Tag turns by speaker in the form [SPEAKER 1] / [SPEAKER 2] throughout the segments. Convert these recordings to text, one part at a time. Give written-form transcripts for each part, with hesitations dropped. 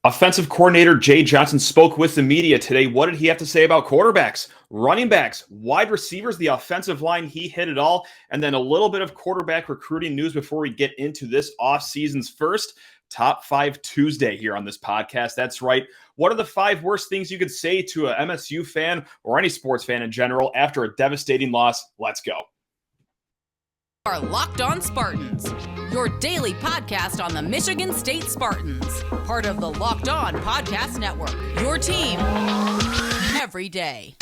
[SPEAKER 1] Offensive coordinator Jay Johnson spoke with the media today. What did he have to say about quarterbacks, running backs, wide receivers, the offensive line? He hit it all. And then a little bit of quarterback recruiting news before we get into this offseason's first Top 5 Tuesday here on this podcast. That's right. What are the 5 worst things you could say to an MSU fan or any sports fan in general after a devastating loss? Let's go.
[SPEAKER 2] Are Locked On Spartans, your daily podcast on the Michigan State Spartans, part of the Locked On Podcast Network, your team every day.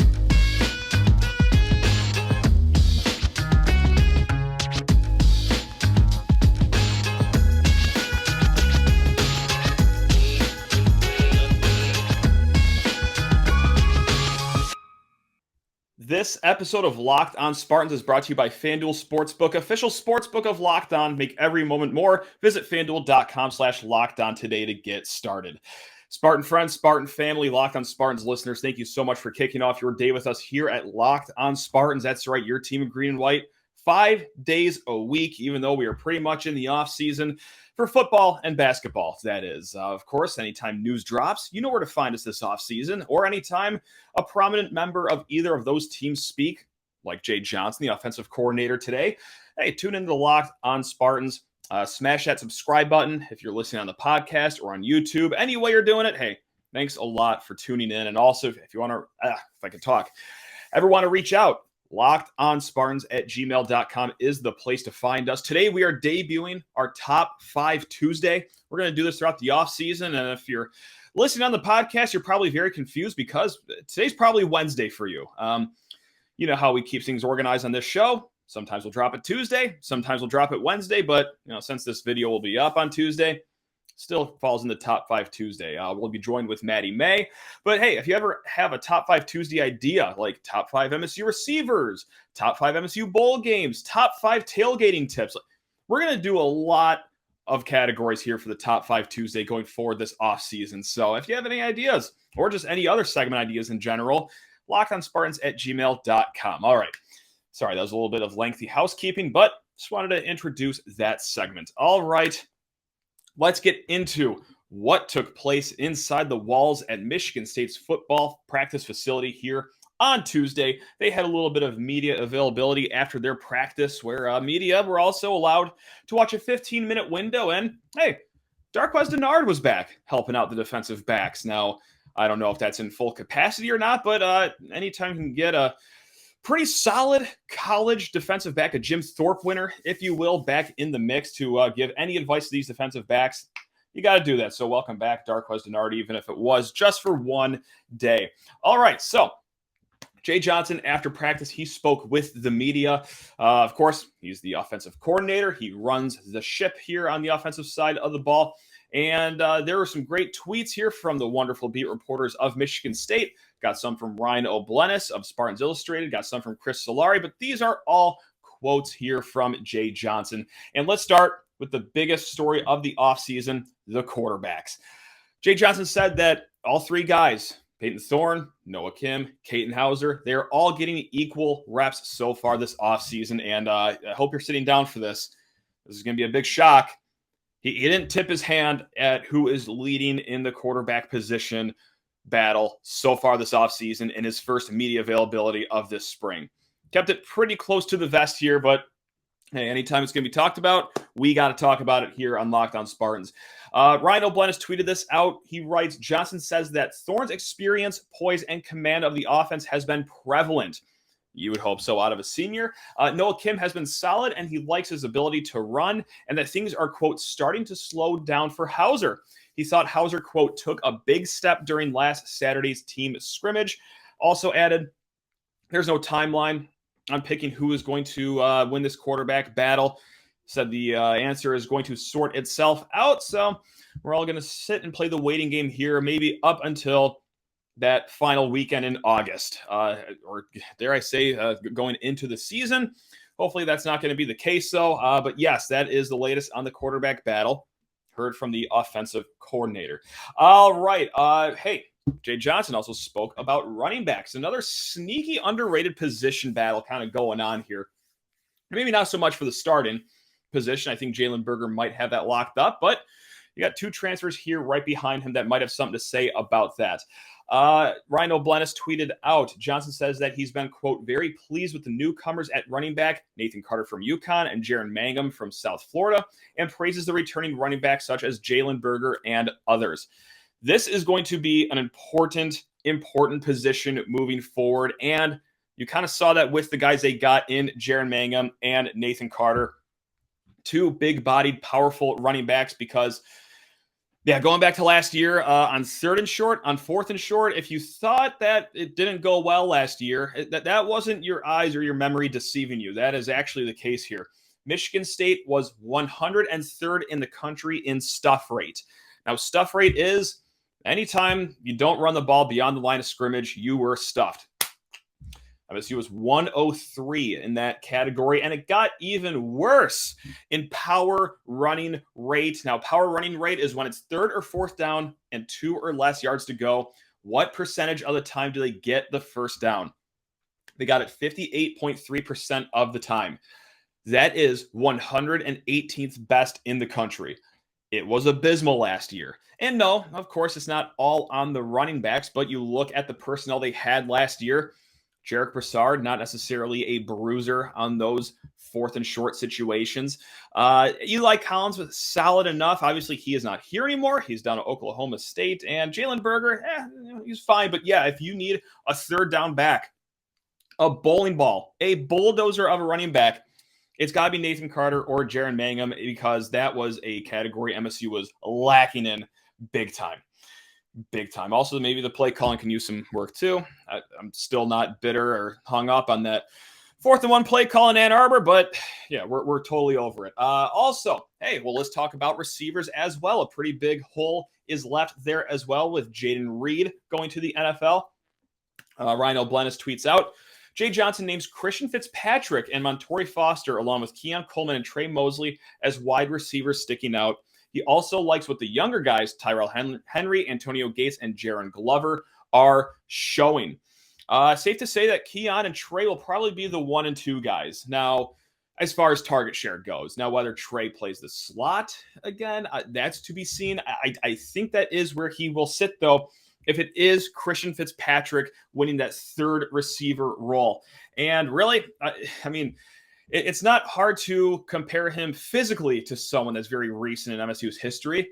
[SPEAKER 1] This episode of Locked On Spartans is brought to you by FanDuel Sportsbook, official sportsbook of Locked On. Make every moment more. Visit FanDuel.com/LockedOn today to get started. Spartan friends, Spartan family, Locked On Spartans listeners, thank you so much for kicking off your day with us here at Locked On Spartans. That's right, your team in green and white, 5 days a week, even though we are pretty much in the off season for football and basketball, that is. Of course, anytime news drops, you know where to find us this offseason, or anytime a prominent member of either of those teams speak, like Jay Johnson, the offensive coordinator today. Hey, tune into the Locked On Spartans. Smash that subscribe button if you're listening on the podcast or on YouTube. Any way you're doing it, hey, thanks a lot for tuning in. And also, if you want to, if I can talk, ever want to reach out, LockedOnSpartans@gmail.com is the place to find us. Today, we are debuting our Top 5 Tuesday. We're going to do this throughout the offseason. And if you're listening on the podcast, you're probably very confused because today's probably Wednesday for you. You know how we keep things organized on this show. Sometimes we'll drop it Tuesday. Sometimes we'll drop it Wednesday. But since this video will be up on Tuesday, still falls in the Top 5 Tuesday. We'll be joined with Maddie May. But hey, if you ever have a Top 5 Tuesday idea, like Top 5 MSU receivers, Top 5 MSU bowl games, Top 5 tailgating tips, we're going to do a lot of categories here for the Top 5 Tuesday going forward this offseason. So if you have any ideas or just any other segment ideas in general, LockedOnSpartans@gmail.com. All right. Sorry, that was a little bit of lengthy housekeeping, but just wanted to introduce that segment. All right. Let's get into what took place inside the walls at Michigan State's football practice facility here on Tuesday. They had a little bit of media availability after their practice where media were also allowed to watch a 15-minute window. And hey, Darqueze Dennard was back helping out the defensive backs. Now, I don't know if that's in full capacity or not, but anytime you can get a pretty solid college defensive back, a Jim Thorpe winner, if you will, back in the mix to give any advice to these defensive backs, you got to do that. So welcome back, Darqueze Dennard, even if it was just for one day. All right, so Jay Johnson, after practice, he spoke with the media. Of course, he's the offensive coordinator. He runs the ship here on the offensive side of the ball. And there were some great tweets here from the wonderful beat reporters of Michigan State. Got some from Ryan O'Blennis of Spartans Illustrated. Got some from Chris Solari. But these are all quotes here from Jay Johnson. And let's start with the biggest story of the offseason, the quarterbacks. Jay Johnson said that all 3 guys, Payton Thorne, Noah Kim, Katin Houser, they're all getting equal reps so far this offseason. And I hope you're sitting down for this. This is going to be a big shock. He didn't tip his hand at who is leading in the quarterback position battle so far this offseason in his first media availability of this spring. Kept it pretty close to the vest here, but hey, anytime it's going to be talked about, we got to talk about it here on Locked On Spartans. Ryan O'Blennis tweeted this out. He writes, Johnson says that Thorne's experience, poise, and command of the offense has been prevalent. You would hope so out of a senior. Noah Kim has been solid, and he likes his ability to run, and that things are, quote, starting to slow down for Houser. He thought Houser, quote, took a big step during last Saturday's team scrimmage. Also added, there's no timeline on picking who is going to win this quarterback battle. Said the answer is going to sort itself out, so we're all going to sit and play the waiting game here, maybe up until that final weekend in August, or dare I say, going into the season. Hopefully that's not going to be the case, though. But yes, that is the latest on the quarterback battle. Heard from the offensive coordinator. All right. Hey, Jay Johnson also spoke about running backs. Another sneaky underrated position battle kind of going on here. Maybe not so much for the starting position. I think Jalen Berger might have that locked up, but You got 2 transfers here right behind him that might have something to say about that. Ryan O'Blennis tweeted out, Johnson says that he's been, quote, very pleased with the newcomers at running back, Nathan Carter from UConn and Jaren Mangham from South Florida, and praises the returning running backs such as Jalen Berger and others. This is going to be an important position moving forward, and you kind of saw that with the guys they got in Jaren Mangham and Nathan Carter, 2 big-bodied, powerful running backs because going back to last year on 3rd and short, on 4th and short, if you thought that it didn't go well last year, that wasn't your eyes or your memory deceiving you. That is actually the case here. Michigan State was 103rd in the country in stuff rate. Now, stuff rate is anytime you don't run the ball beyond the line of scrimmage, you were stuffed. MSU was 103 in that category, and it got even worse in power running rate. Now, power running rate is when it's 3rd or 4th down and 2 or less yards to go. What percentage of the time do they get the first down? They got it 58.3% of the time. That is 118th best in the country. It was abysmal last year. And no, of course, it's not all on the running backs, but you look at the personnel they had last year. Jarek Broussard, not necessarily a bruiser on those 4th and short situations. Eli Collins was solid enough. Obviously, he is not here anymore. He's down at Oklahoma State. And Jalen Berger, he's fine. But yeah, if you need a 3rd down back, a bowling ball, a bulldozer of a running back, it's got to be Nathan Carter or Jaren Mangham because that was a category MSU was lacking in big time. Big time. Also, maybe the play calling can use some work too. I'm still not bitter or hung up on that 4th and 1 play call in Ann Arbor, but yeah, we're totally over it. Also, let's talk about receivers as well. A pretty big hole is left there as well with Jayden Reed going to the NFL. Ryan O'Blennis tweets out, Jay Johnson names Christian Fitzpatrick and Montorie Foster along with Keon Coleman and Trey Mosley as wide receivers sticking out. He also likes what the younger guys, Tyrell Henry, Antonio Gates, and Jaren Glover, are showing. Safe to say that Keon and Trey will probably be the 1 and 2 guys. Now, as far as target share goes, now whether Trey plays the slot again, that's to be seen. I think that is where he will sit, though, if it is Christian Fitzpatrick winning that 3rd receiver role. And really, it's not hard to compare him physically to someone that's very recent in MSU's history.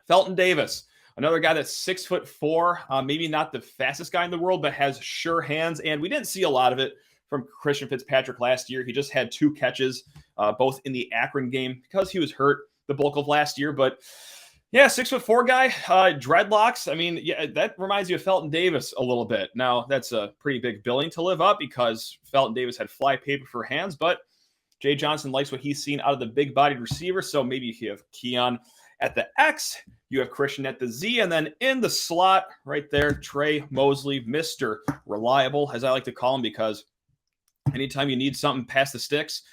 [SPEAKER 1] Felton Davis, another guy that's 6'4", maybe not the fastest guy in the world, but has sure hands. And we didn't see a lot of it from Christian Fitzpatrick last year. He just had 2 catches, both in the Akron game because he was hurt the bulk of last year. But yeah, 6'4" guy, dreadlocks. That reminds you of Felton Davis a little bit. Now, that's a pretty big billing to live up because Felton Davis had fly paper for hands, but Jay Johnson likes what he's seen out of the big-bodied receiver. So maybe you have Keon at the X, you have Christian at the Z, and then in the slot right there, Trey Mosley, Mr. Reliable, as I like to call him, because anytime you need something past the sticks,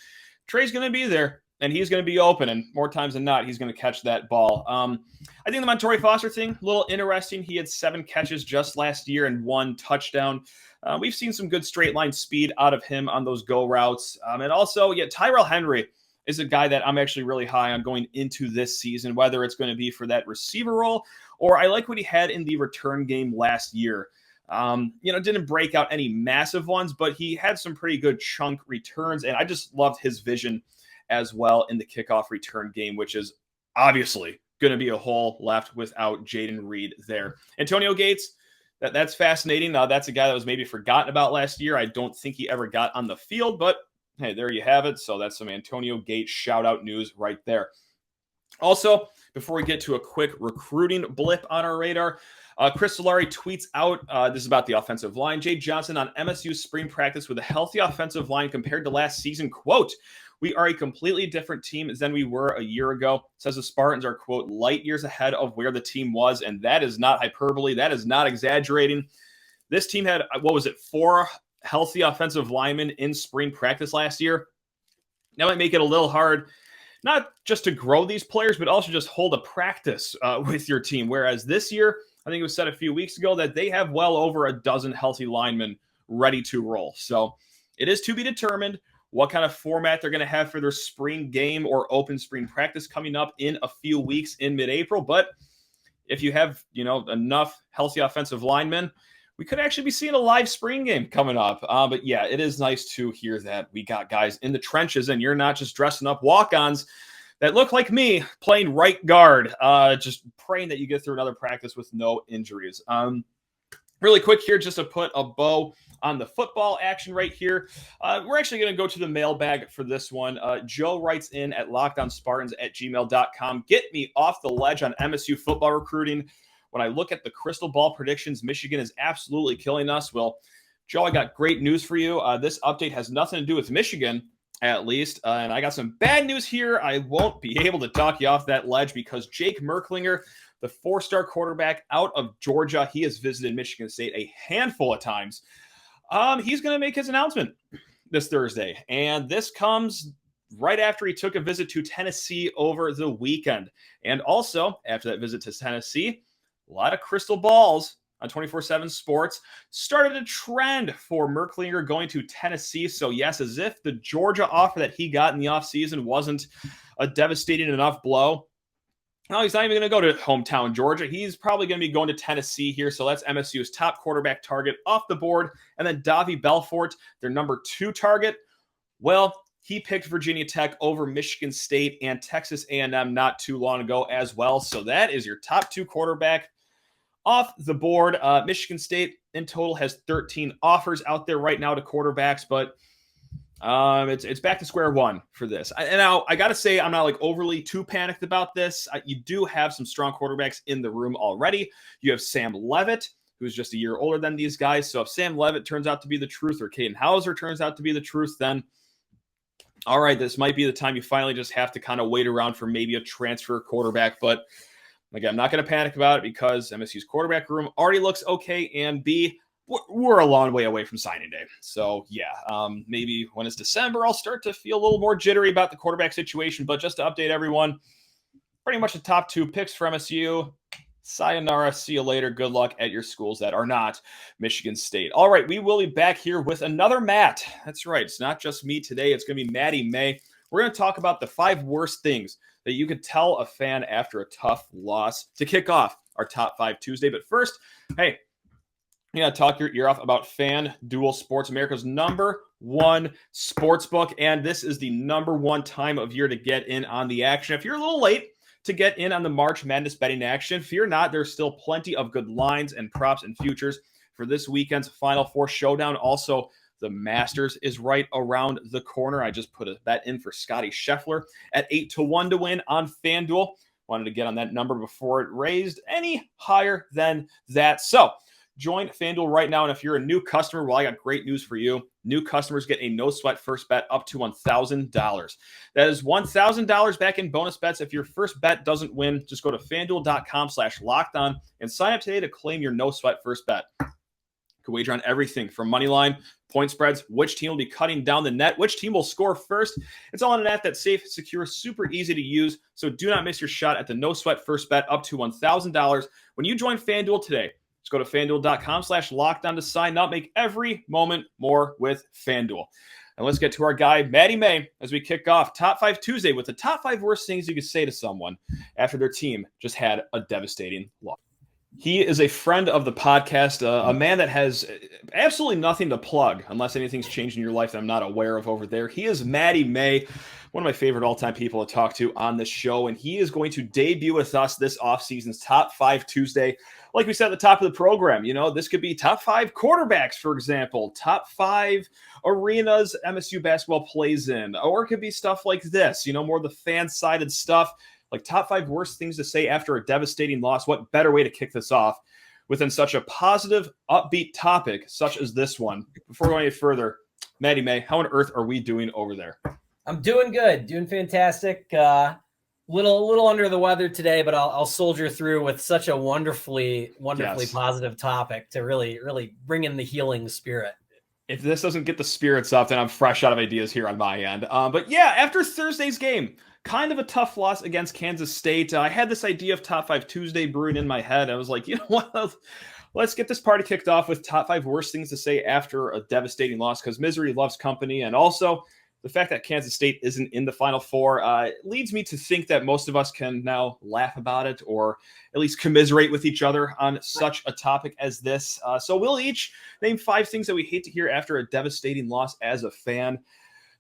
[SPEAKER 1] Trey's going to be there. And he's going to be open, and more times than not, he's going to catch that ball. I think the Montorie Foster thing, a little interesting. He had 7 catches just last year and 1 touchdown. We've seen some good straight line speed out of him on those go routes. And also, Tyrell Henry is a guy that I'm actually really high on going into this season, whether it's going to be for that receiver role or I like what he had in the return game last year. Didn't break out any massive ones, but he had some pretty good chunk returns, and I just loved his vision as well in the kickoff return game, which is obviously going to be a hole left without Jayden Reed there. Antonio Gates, that's fascinating. That's a guy that was maybe forgotten about last year. I don't think he ever got on the field, but hey, there you have it. So that's some Antonio Gates shout-out news right there. Also, before we get to a quick recruiting blip on our radar, Chris Solari tweets out, this is about the offensive line, Jay Johnson on MSU spring practice with a healthy offensive line compared to last season, quote, we are a completely different team than we were a year ago. Says the Spartans are, quote, light years ahead of where the team was. And that is not hyperbole. That is not exaggerating. This team had, 4 healthy offensive linemen in spring practice last year. That might make it a little hard, not just to grow these players, but also just hold a practice with your team. Whereas this year, I think it was said a few weeks ago that they have well over a dozen healthy linemen ready to roll. So it is to be determined what kind of format they're going to have for their spring game or open spring practice coming up in a few weeks in mid-April. But if you have, enough healthy offensive linemen, we could actually be seeing a live spring game coming up. But yeah, it is nice to hear that we got guys in the trenches and you're not just dressing up walk-ons that look like me playing right guard, just praying that you get through another practice with no injuries. Really quick here, just to put a bow on the football action right here. We're actually going to go to the mailbag for this one. Joe writes in at lockdownspartans@gmail.com. Get me off the ledge on MSU football recruiting. When I look at the crystal ball predictions, Michigan is absolutely killing us. Well, Joe, I got great news for you. This update has nothing to do with Michigan, at least. And I got some bad news here. I won't be able to talk you off that ledge because Jake Merklinger, the 4-star quarterback out of Georgia, he has visited Michigan State a handful of times. He's going to make his announcement this Thursday. And this comes right after he took a visit to Tennessee over the weekend. And also, after that visit to Tennessee, a lot of crystal balls on 24/7 Sports started a trend for Merklinger going to Tennessee. So yes, as if the Georgia offer that he got in the offseason wasn't a devastating enough blow. No, he's not even going to go to hometown Georgia. He's probably going to be going to Tennessee here. So that's MSU's top quarterback target off the board. And then Davie Belfort, their number 2 target. Well, he picked Virginia Tech over Michigan State and Texas A&M not too long ago as well. So that is your top 2 quarterback off the board. Michigan State in total has 13 offers out there right now to quarterbacks, but it's back to square one for this. Now, I got to say, I'm not like overly too panicked about this. You do have some strong quarterbacks in the room already. You have Sam Leavitt, who's just a year older than these guys. So if Sam Leavitt turns out to be the truth or Katin Houser turns out to be the truth, then all right, this might be the time you finally just have to kind of wait around for maybe a transfer quarterback. But again, I'm not going to panic about it because MSU's quarterback room already looks okay. And B, we're a long way away from signing day. So yeah, maybe when it's December, I'll start to feel a little more jittery about the quarterback situation. But just to update everyone, pretty much the top 2 picks for MSU. Sayonara, see you later. Good luck at your schools that are not Michigan State. All right, we will be back here with another Matt. That's right. It's not just me today. It's going to be Maddie May. We're going to talk about the 5 worst things that you could tell a fan after a tough loss to kick off our Top 5 Tuesday. But first, hey, you got to talk your ear off about FanDuel Sports, America's number 1 sportsbook. And this is the number 1 time of year to get in on the action. If you're a little late to get in on the March Madness betting action, fear not, there's still plenty of good lines and props and futures for this weekend's Final Four showdown. Also, the Masters is right around the corner. I just put a bet in for Scotty Scheffler at 8-1 to win on FanDuel. Wanted to get on that number before it raised any higher than that. So join FanDuel right now. And if you're a new customer, well, I got great news for you. New customers get a no-sweat first bet up to $1,000. That is $1,000 back in bonus bets. If your first bet doesn't win, just go to FanDuel.com/lockedon and sign up today to claim your no-sweat first bet. You can wager on everything from money line, point spreads, which team will be cutting down the net, which team will score first. It's all on an app that's safe, secure, super easy to use. So do not miss your shot at the no-sweat first bet up to $1,000 when you join FanDuel today. Just go to FanDuel.com/lockdown to sign up. Make every moment more with FanDuel. And let's get to our guy, Maddie May, as we kick off Top 5 Tuesday with the top 5 worst things you could say to someone after their team just had a devastating loss. He is a friend of the podcast, a man that has absolutely nothing to plug unless anything's changed in your life that I'm not aware of over there. He is Maddie May, one of my favorite all-time people to talk to on the show, and he is going to debut with us this offseason's Top 5 Tuesday. Like we said at the top of the program, this could be top 5 quarterbacks, for example, top 5 arenas MSU basketball plays in, or it could be stuff like this, more of the fan-sided stuff, like top 5 worst things to say after a devastating loss. What better way to kick this off within such a positive, upbeat topic such as this one? Before going any further, Maddie May, how on earth are we doing over there?
[SPEAKER 3] I'm doing good, doing fantastic. Little under the weather today, but I'll soldier through with such a wonderfully
[SPEAKER 1] Yes.
[SPEAKER 3] positive topic to really bring in the healing spirit.
[SPEAKER 1] If this doesn't get the spirits up, then I'm fresh out of ideas here on my end. But yeah, after Thursday's game, kind of a tough loss against Kansas State. I had this idea of Top 5 Tuesday brewing in my head. I was like, you know what? Let's get this party kicked off with top 5 worst things to say after a devastating loss, because misery loves company. And also, the fact that Kansas State isn't in the Final Four leads me to think that most of us can now laugh about it or at least commiserate with each other on such a topic as this. So we'll each name 5 things that we hate to hear after a devastating loss as a fan.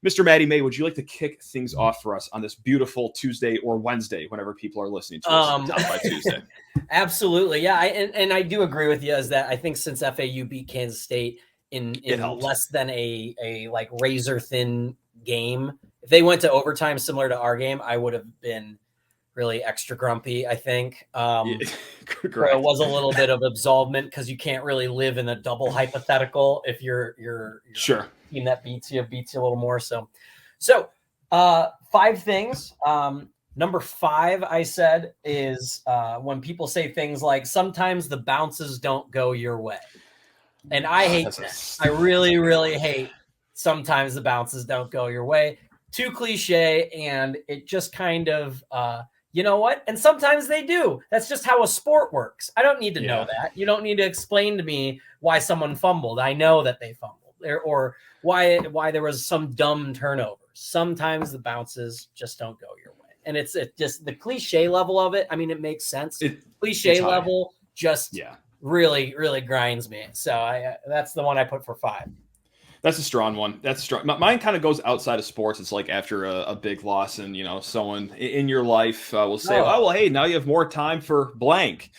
[SPEAKER 1] Mr. Maddie May, would you like to kick things off for us on this beautiful Tuesday or Wednesday, whenever people are listening to us down by Tuesday?
[SPEAKER 3] Absolutely. Yeah. And I do agree with you is that I think since FAU beat Kansas State in less than a like razor thin game, if they went to overtime similar to our game, I would have been really extra grumpy, I think. There was a little bit of absolvement because you can't really live in a double hypothetical if you're
[SPEAKER 1] sure
[SPEAKER 3] team that beats you a little more. So 5 things. Number 5, I said, is when people say things like, sometimes the bounces don't go your way. And I hate that. I really, really hate sometimes the bounces don't go your way. Too cliche, and it just kind of, you know what? And sometimes they do. That's just how a sport works. I don't need to know that. You don't need to explain to me why someone fumbled. I know that they fumbled. Or why there was some dumb turnover. Sometimes the bounces just don't go your way. And it's just the cliche level of it. I mean, it makes sense. Cliche level just really, really grinds me. So that's the one I put for 5.
[SPEAKER 1] That's a strong one. That's strong. Mine kind of goes outside of sports. It's like after a big loss and, someone in your life will say, oh, well, hey, now you have more time for blank.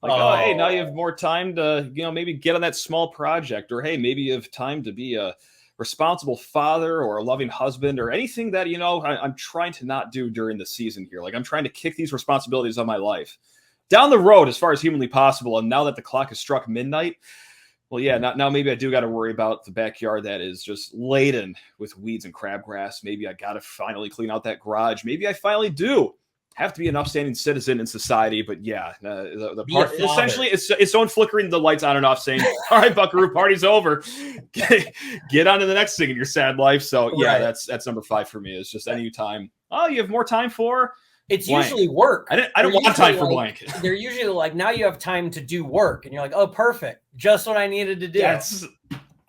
[SPEAKER 1] Like, hey, now you have more time to, maybe get on that small project, or, hey, maybe you have time to be a responsible father or a loving husband or anything that, I'm trying to not do during the season here. Like, I'm trying to kick these responsibilities on my life down the road as far as humanly possible. And now that the clock has struck midnight, well, yeah, now maybe I do got to worry about the backyard that is just laden with weeds and crabgrass. Maybe I got to finally clean out that garage. Maybe I finally do have to be an upstanding citizen in society. But yeah, the part essentially it's own flickering the lights on and off, saying, "All right, Buckaroo, party's over. Get on to the next thing in your sad life." So yeah, that's number 5 for me. Is just any time. Oh, you have more time for. It's blank. Usually work. I don't want time for blank.
[SPEAKER 3] They're usually like, now you have time to do work. And you're like, oh, perfect. Just what I needed to do.
[SPEAKER 1] That's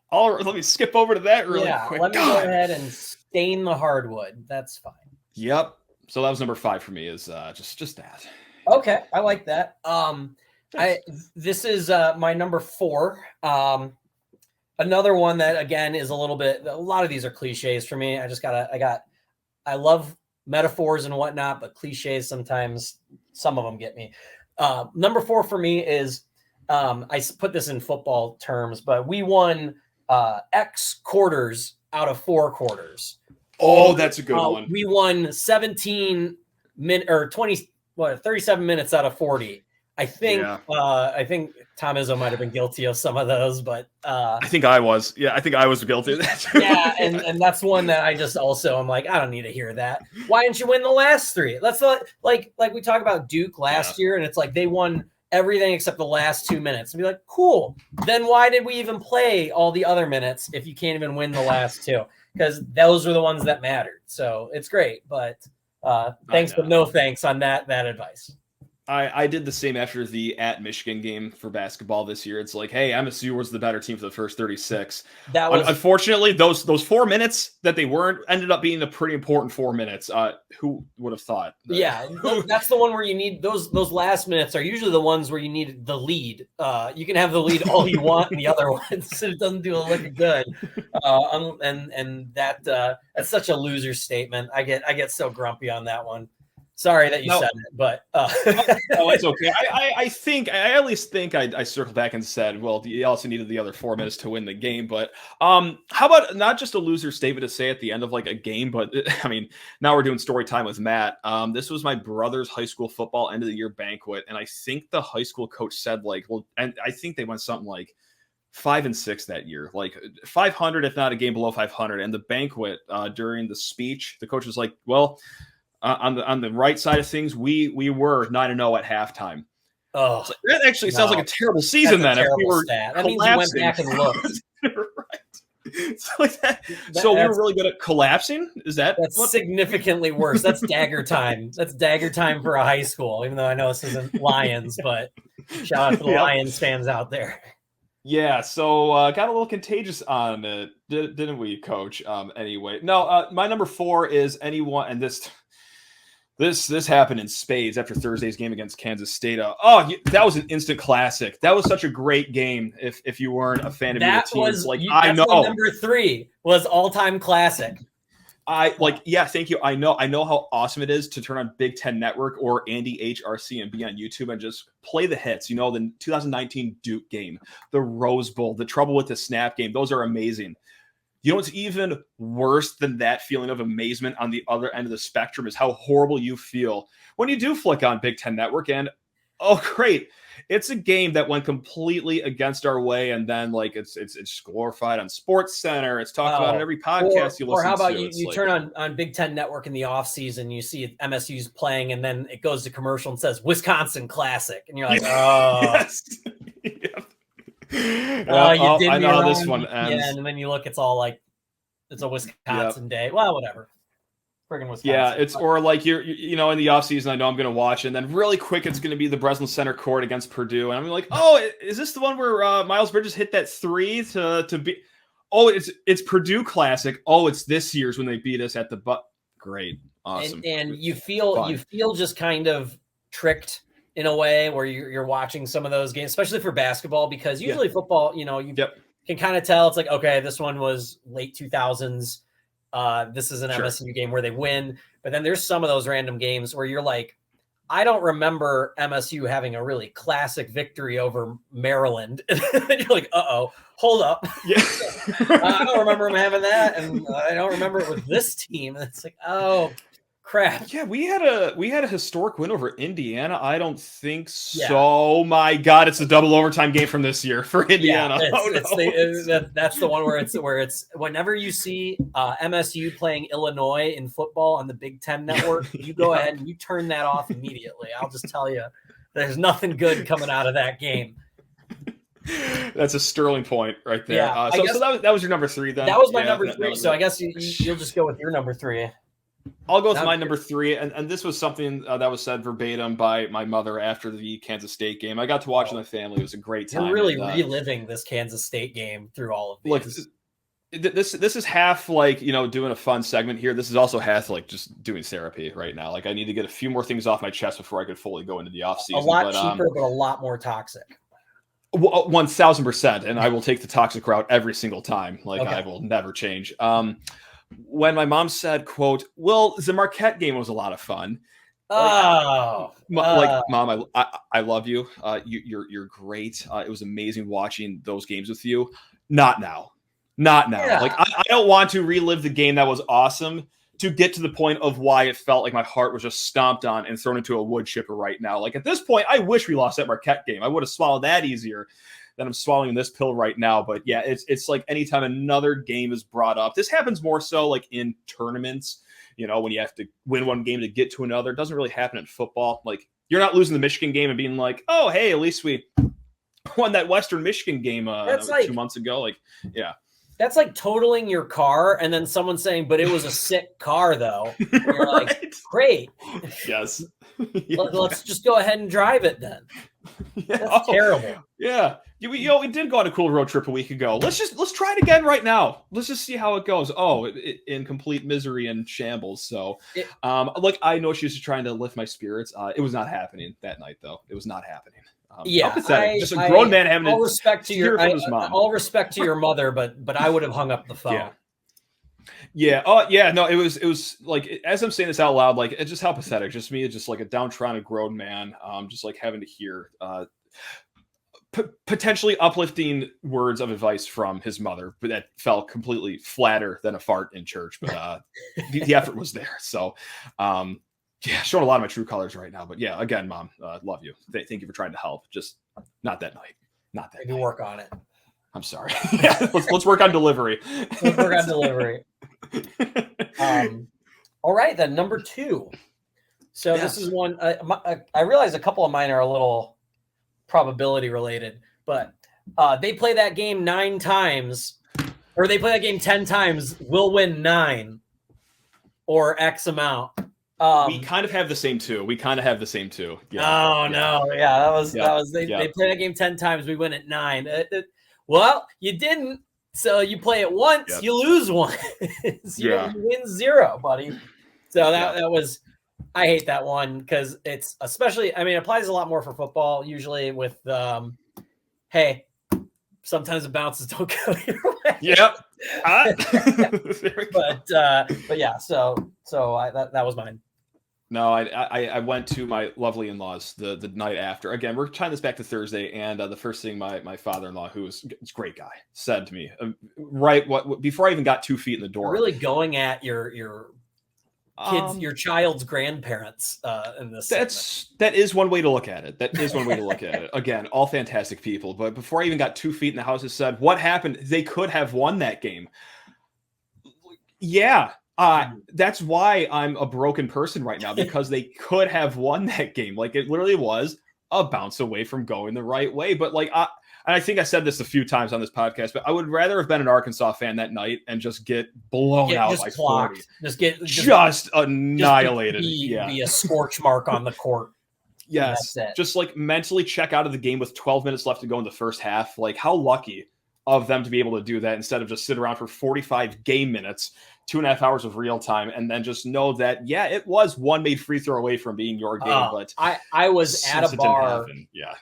[SPEAKER 1] all. Let me skip over to that really quick.
[SPEAKER 3] Let me go ahead and stain the hardwood. That's fine.
[SPEAKER 1] Yep. So that was number 5 for me is just that.
[SPEAKER 3] Okay. I like that. This is my number 4. Another one that, again, is a lot of these are cliches for me. I love metaphors and whatnot, but cliches sometimes, some of them get me. Number 4 for me is, I put this in football terms, but we won X quarters out of 4 quarters.
[SPEAKER 1] Oh, that's a good one.
[SPEAKER 3] We won 37 minutes out of 40. I think Tom Izzo might have been guilty of some of those, but
[SPEAKER 1] I think I was. Yeah, I think I was guilty of that too.
[SPEAKER 3] Yeah, and that's one that I just I'm like, I don't need to hear that. Why didn't you win the last 3? That's like we talked about Duke last year, and it's like they won everything except the last 2 minutes. And be like, cool. Then why did we even play all the other minutes if you can't even win the last 2? Because those were the ones that mattered. So it's great, but thanks but no thanks on that advice.
[SPEAKER 1] I did the same after the at Michigan game for basketball this year. It's like, hey, MSU was the better team for the first 36. Unfortunately, those 4 minutes that they weren't ended up being a pretty important 4 minutes. Who would have thought?
[SPEAKER 3] Yeah, that's the one where you need those last minutes are usually the ones where you need the lead. You can have the lead all you want in the other ones. It doesn't do a lick of good. And that's such a loser statement. I get so grumpy on that one. Sorry that you said it, but
[SPEAKER 1] no, it's okay. I at least think I circled back and said, well, you also needed the other 4 minutes to win the game. But how about not just a loser statement to say at the end of like a game, but I mean, now we're doing story time with Matt. This was my brother's high school football end of the year banquet, and I think the high school coach said and I think they went something like 5-6 that year, like 500, if not a game below 500. And the banquet during the speech, the coach was like, well. On the right side of things, we were 9-0 at halftime.
[SPEAKER 3] Oh,
[SPEAKER 1] so that actually sounds like a terrible season. Then if we were
[SPEAKER 3] that means you went back and looked.
[SPEAKER 1] Right. So we were really good at collapsing. That's
[SPEAKER 3] significantly worse. That's dagger time. That's dagger time for a high school. Even though I know this isn't Lions, but shout out to the Lions fans out there.
[SPEAKER 1] Yeah, so got a little contagious on it, didn't we, Coach? Anyway, no, my number 4 is anyone, and this happened in spades after Thursday's game against Kansas State. That was an instant classic. That was such a great game. If you weren't a fan of either team, I know
[SPEAKER 3] number 3 was all-time classic.
[SPEAKER 1] Thank you. I know how awesome it is to turn on Big Ten Network or Andy HRC and be on YouTube and just play the hits. You know, the 2019 Duke game, the Rose Bowl, the trouble with the snap game. Those are amazing. You know what's even worse than that feeling of amazement on the other end of the spectrum is how horrible you feel when you do flick on Big Ten Network and, oh, great. It's a game that went completely against our way, and then it's glorified on Sports Center. It's talked about in every podcast you listen to.
[SPEAKER 3] Or how about you turn on Big Ten Network in the offseason, you see MSU's playing, and then it goes to commercial and says Wisconsin Classic, and you're like, oh,
[SPEAKER 1] yes.
[SPEAKER 3] You did
[SPEAKER 1] I
[SPEAKER 3] me
[SPEAKER 1] know how
[SPEAKER 3] wrong.
[SPEAKER 1] this one ends.
[SPEAKER 3] Yeah, and then you look, it's all like it's a Wisconsin day. Well, whatever. Friggin' Wisconsin.
[SPEAKER 1] Yeah, it's or like you're in the offseason, I know I'm going to watch it, and then really quick it's going to be the Breslin Center Court against Purdue, and I'm like, oh, is this the one where Miles Bridges hit that 3 to be? Oh, it's Purdue Classic. Oh, it's this year's when they beat us at the butt. Great, awesome.
[SPEAKER 3] And you feel just kind of tricked in a way where you're watching some of those games, especially for basketball, because usually football, you can kind of tell it's like, okay, this one was late 2000s. This is an MSU game where they win, but then there's some of those random games where you're like, I don't remember MSU having a really classic victory over Maryland. And you're like, hold up.
[SPEAKER 1] Yeah.
[SPEAKER 3] I don't remember them having that, and I don't remember it with this team. And it's like, oh crap.
[SPEAKER 1] Yeah, we had a historic win over Indiana. I don't think so. Yeah. Oh my God, it's a double overtime game from this year for Indiana.
[SPEAKER 3] Yeah, that's the one where it's whenever you see MSU playing Illinois in football on the Big Ten Network, you go ahead and you turn that off immediately. I'll just tell you, there's nothing good coming out of that game.
[SPEAKER 1] That's a sterling point right there.
[SPEAKER 3] Yeah,
[SPEAKER 1] so that was your number 3 then.
[SPEAKER 3] That was my number 3. So I guess you'll just go with your number 3.
[SPEAKER 1] I'll go with my number 3, and this was something that was said verbatim by my mother after the Kansas State game. I got to watch with my family. It was a great time.
[SPEAKER 3] You're really reliving this Kansas State game through all of these.
[SPEAKER 1] Look, this is half doing a fun segment here. This is also half just doing therapy right now. I need to get a few more things off my chest before I could fully go into the offseason.
[SPEAKER 3] A lot cheaper, but a lot more toxic.
[SPEAKER 1] 1,000%, and I will take the toxic route every single time. I will never change. When my mom said, quote, well, the Marquette game was a lot of fun. Mom, I love you. You're great. It was amazing watching those games with you. Not now. Yeah. I don't want to relive the game that was awesome to get to the point of why it felt like my heart was just stomped on and thrown into a wood chipper right now. At this point, I wish we lost that Marquette game. I would have swallowed that easier than I'm swallowing this pill right now. But yeah, it's like anytime another game is brought up, this happens more so in tournaments, when you have to win one game to get to another. It doesn't really happen in football. You're not losing the Michigan game and being like, oh, hey, at least we won that Western Michigan game 2 months ago. Yeah.
[SPEAKER 3] That's like totaling your car and then someone saying, but it was a sick car though. And you're like, great.
[SPEAKER 1] Yes.
[SPEAKER 3] Let's just go ahead and drive it then. That's terrible.
[SPEAKER 1] Yeah. We did go on a cool road trip a week ago. Let's try it again right now. Let's just see how it goes. Oh, in complete misery and shambles. So, I know she was trying to lift my spirits. It was not happening that night though. It was not happening. Just a grown man having
[SPEAKER 3] all respect to your all respect to your mother, but I would have hung up the phone.
[SPEAKER 1] Yeah. Oh, yeah. No, it was as I'm saying this out loud, it's just how pathetic. Just me, just a downtrodden grown man, just having to hear potentially uplifting words of advice from his mother, but that felt completely flatter than a fart in church. But the effort was there. So, showing a lot of my true colors right now. But yeah, again, Mom, love you. Thank you for trying to help. Just not that night. Not that.
[SPEAKER 3] Maybe work on it.
[SPEAKER 1] I'm sorry. Let's work on delivery.
[SPEAKER 3] Let's work on delivery. All right, then number 2. So This is one. I realize a couple of mine are a little probability related, but they play that game 9 times, or they play that game 10 times. We'll win 9 or X amount.
[SPEAKER 1] We kind of have the same two. Yeah.
[SPEAKER 3] Oh no. Yeah, that was they play that game 10 times. We win at 9. Well, you didn't. So you play it once, you lose one. So you win 0, buddy. So that was, I hate that one because it's especially, I mean, it applies a lot more for football usually with, hey, sometimes the bounces don't go your way.
[SPEAKER 1] Yep.
[SPEAKER 3] but yeah, so that was mine.
[SPEAKER 1] No, I went to my lovely in-laws the night after. Again, we're tying this back to Thursday, and the first thing my father-in-law, who is a great guy, said to me, before I even got 2 feet in the door.
[SPEAKER 3] You're really going at your kids, your child's grandparents in this.
[SPEAKER 1] That is one way to look at it. That is one way to look at it. Again, all fantastic people. But before I even got 2 feet in the house, it said, "What happened? They could have won that game." Yeah. That's why I'm a broken person right now, because they could have won that game. Like, it literally was a bounce away from going the right way. But like, and I think I said this a few times on this podcast, but I would rather have been an Arkansas fan that night and just get blown out by 40. Just annihilated.
[SPEAKER 3] Be a scorch mark on the court.
[SPEAKER 1] Yes. Just like mentally check out of the game with 12 minutes left to go in the first half. Like, how lucky of them to be able to do that instead of just sit around for 45 game minutes, 2.5 hours of real time, and then just know that, yeah, it was one made free throw away from being your game. But
[SPEAKER 3] I was at a bar.
[SPEAKER 1] Yeah.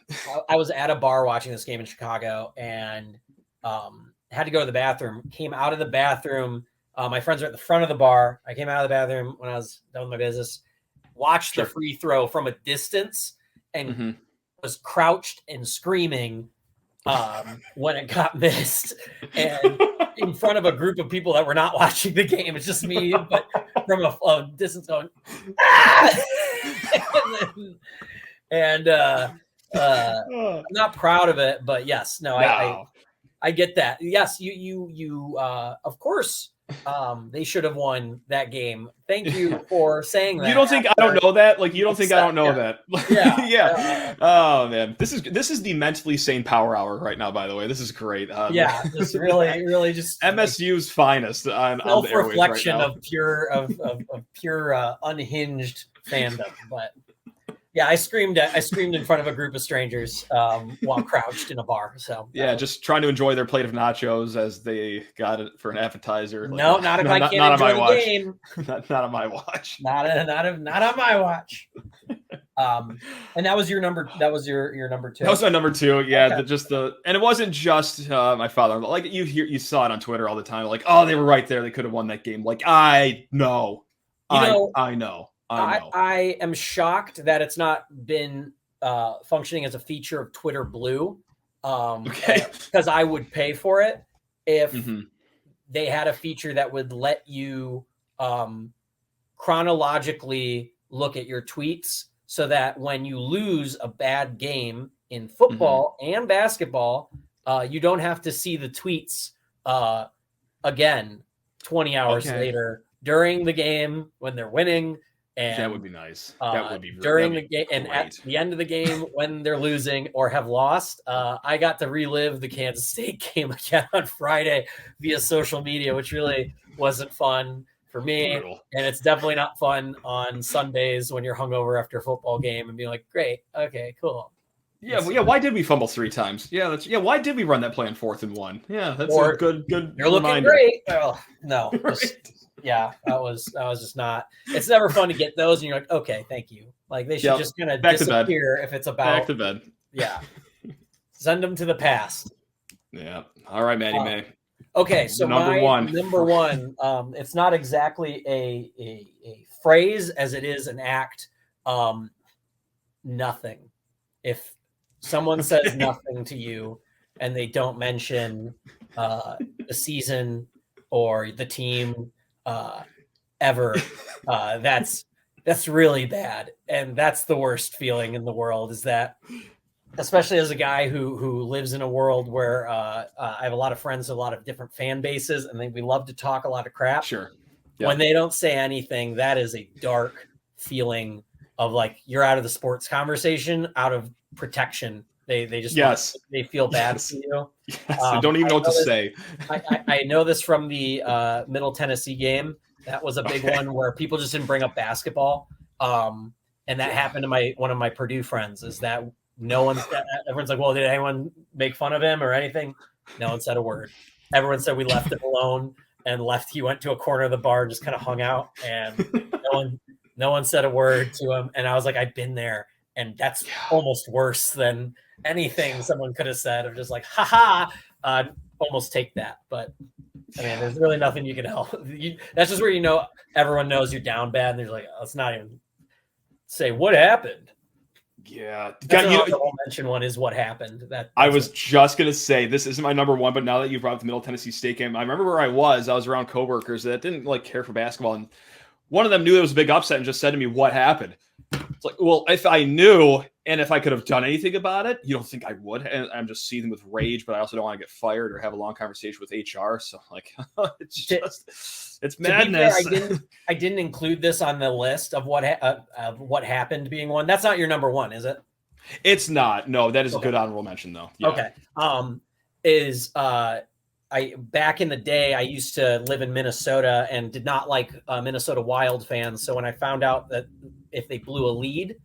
[SPEAKER 3] I was at a bar watching this game in Chicago and had to go to the bathroom, came out of the bathroom. My friends are at the front of the bar. I came out of the bathroom when I was done with my business, watched the free throw from a distance, and was crouched and screaming when it got missed, and in front of a group of people that were not watching the game. It's just me, but from a distance going, ah! and I'm not proud of it, but yes, I get that. Yes, you of course, they should have won that game. Thank you for saying that.
[SPEAKER 1] You don't think I don't know that? Like, you don't think I don't know that?
[SPEAKER 3] Yeah.
[SPEAKER 1] Yeah. Oh man, this is the mentally sane power hour right now. By the way, this is great.
[SPEAKER 3] Just really just
[SPEAKER 1] MSU's finest on the
[SPEAKER 3] self-reflection
[SPEAKER 1] right now.
[SPEAKER 3] of pure unhinged fandom. But yeah, I screamed in front of a group of strangers while crouched in a bar. So
[SPEAKER 1] just trying to enjoy their plate of nachos as they got it for an appetizer.
[SPEAKER 3] Not on my watch.
[SPEAKER 1] Not on my watch.
[SPEAKER 3] Not on my watch. And that was your number. That was your number 2.
[SPEAKER 1] That was my number 2. Yeah,
[SPEAKER 3] Okay.
[SPEAKER 1] And it wasn't just my father. Like, you saw it on Twitter all the time. Like, oh, they were right there. They could have won that game. Like, I know. I know.
[SPEAKER 3] I am shocked that it's not been functioning as a feature of Twitter Blue. Because I would pay for it if they had a feature that would let you chronologically look at your tweets, so that when you lose a bad game in football and basketball, you don't have to see the tweets again 20 hours later during the game when they're winning. And
[SPEAKER 1] that would be nice. That would be
[SPEAKER 3] during the game and at the end of the game when they're losing or have lost. I got to relive the Kansas State game again on Friday via social media, which really wasn't fun for me.
[SPEAKER 1] Brutal.
[SPEAKER 3] And it's definitely not fun on Sundays when you're hungover after a football game and be like, great, okay, cool.
[SPEAKER 1] Yeah, why did we fumble 3 times? Why did we run that play on 4th and 1? Yeah, that's a good
[SPEAKER 3] You're looking
[SPEAKER 1] reminder.
[SPEAKER 3] great. Oh, no. Yeah, that was just not. It's never fun to get those, and you're like, okay, thank you. Like, they should just kind of disappear if it's about
[SPEAKER 1] back to bed.
[SPEAKER 3] Yeah, send them to the past.
[SPEAKER 1] Yeah. All right, Maddie May.
[SPEAKER 3] Okay, so
[SPEAKER 1] number one.
[SPEAKER 3] It's not exactly a phrase as it is an act. Nothing. If someone says nothing to you and they don't mention the season or the team ever, that's really bad, and that's the worst feeling in the world. Is that, especially as a guy who lives in a world where I have a lot of friends, a lot of different fan bases, and we love to talk a lot of crap.
[SPEAKER 1] Sure.
[SPEAKER 3] Yep. When they don't say anything, that is a dark feeling of like you're out of the sports conversation, out of protection. They just they feel bad for you.
[SPEAKER 1] Yes, they don't even know what to say.
[SPEAKER 3] I know this from the Middle Tennessee game. That was a big one where people just didn't bring up basketball. And that happened to one of my Purdue friends, is that everyone's like, well, did anyone make fun of him or anything? No one said a word. Everyone said we left him alone and left. He went to a corner of the bar, just kind of hung out, and no one said a word to him. And I was like, I've been there, and that's almost worse than anything someone could have said. Of just like, almost take that. But I mean, there's really nothing you can help. That's just where everyone knows you're down bad, and they're like, let's not even say what happened.
[SPEAKER 1] Yeah,
[SPEAKER 3] the mention one is what happened.
[SPEAKER 1] I was just gonna say this isn't my number one, but now that you brought up the Middle Tennessee State game, I remember where I was around coworkers that didn't care for basketball, and one of them knew it was a big upset and just said to me, "What happened?" It's like, well, if I knew and if I could have done anything about it, you don't think I would? And I'm just seething with rage, but I also don't want to get fired or have a long conversation with HR. So it's madness.
[SPEAKER 3] Fair, I didn't include this on the list of what happened being one. That's not your number one, is it?
[SPEAKER 1] It's not. No, that is a good honorable mention though. Yeah.
[SPEAKER 3] Okay. I back in the day, I used to live in Minnesota and did not like Minnesota Wild fans. So when I found out that if they blew a lead,